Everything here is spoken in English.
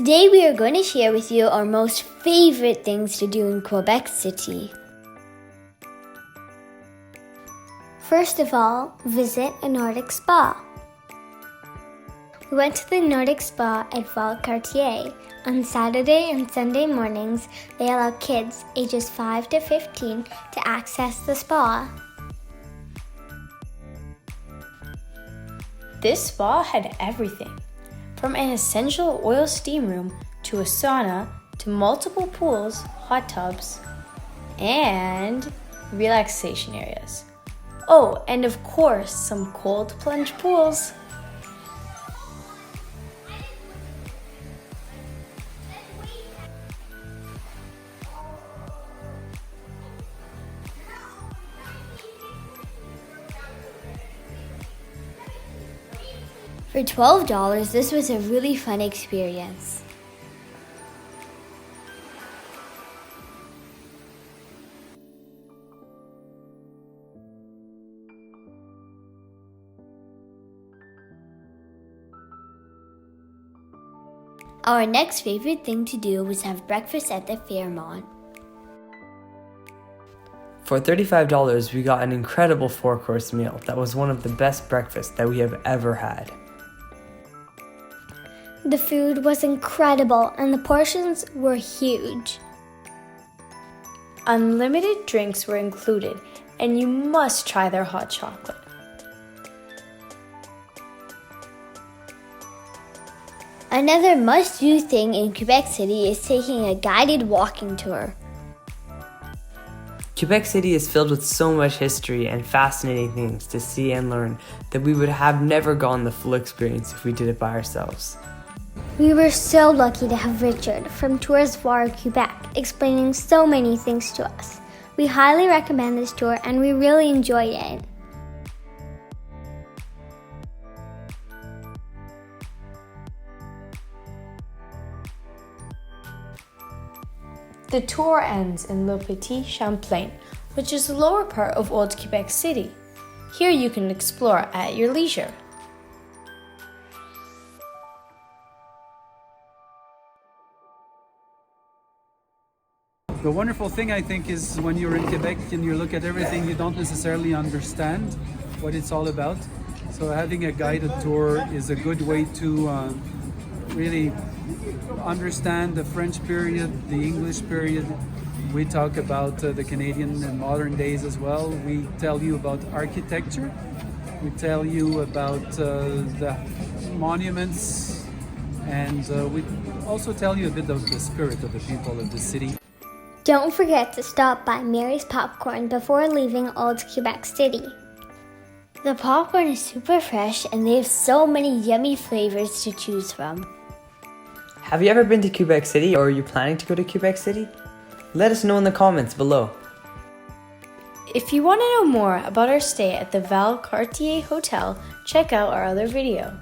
Today we are going to share with you our most favorite things to do in Quebec City. First of all, visit a Nordic spa. We went to the Nordic spa at Valcartier. On Saturday and Sunday mornings, they allow kids ages 5 to 15 to access the spa. This spa had everything, from an essential oil steam room to a sauna to multiple pools, hot tubs, and relaxation areas. Oh, and of course, some cold plunge pools. For $12, this was a really fun experience. Our next favorite thing to do was have breakfast at the Fairmont. For $35, we got an incredible 4-course meal that was one of the best breakfasts that we have ever had. The food was incredible and the portions were huge. Unlimited drinks were included, and you must try their hot chocolate. Another must-do thing in Quebec City is taking a guided walking tour. Quebec City is filled with so much history and fascinating things to see and learn that we would have never gotten the full experience if we did it by ourselves. We were so lucky to have Richard from Tours Voir, Quebec, explaining so many things to us. We highly recommend this tour and we really enjoyed it. The tour ends in Le Petit Champlain, which is the lower part of Old Quebec City. Here you can explore at your leisure. The wonderful thing, I think, is when you're in Quebec and you look at everything, you don't necessarily understand what it's all about. So having a guided tour is a good way to really understand the French period, the English period. We talk about the Canadian and modern days as well. We tell you about architecture. We tell you about the monuments, and we also tell you a bit of the spirit of the people of the city. Don't forget to stop by Mary's Popcorn before leaving Old Quebec City. The popcorn is super fresh and they have so many yummy flavors to choose from. Have you ever been to Quebec City, or are you planning to go to Quebec City? Let us know in the comments below. If you want to know more about our stay at the Valcartier Hotel, check out our other video.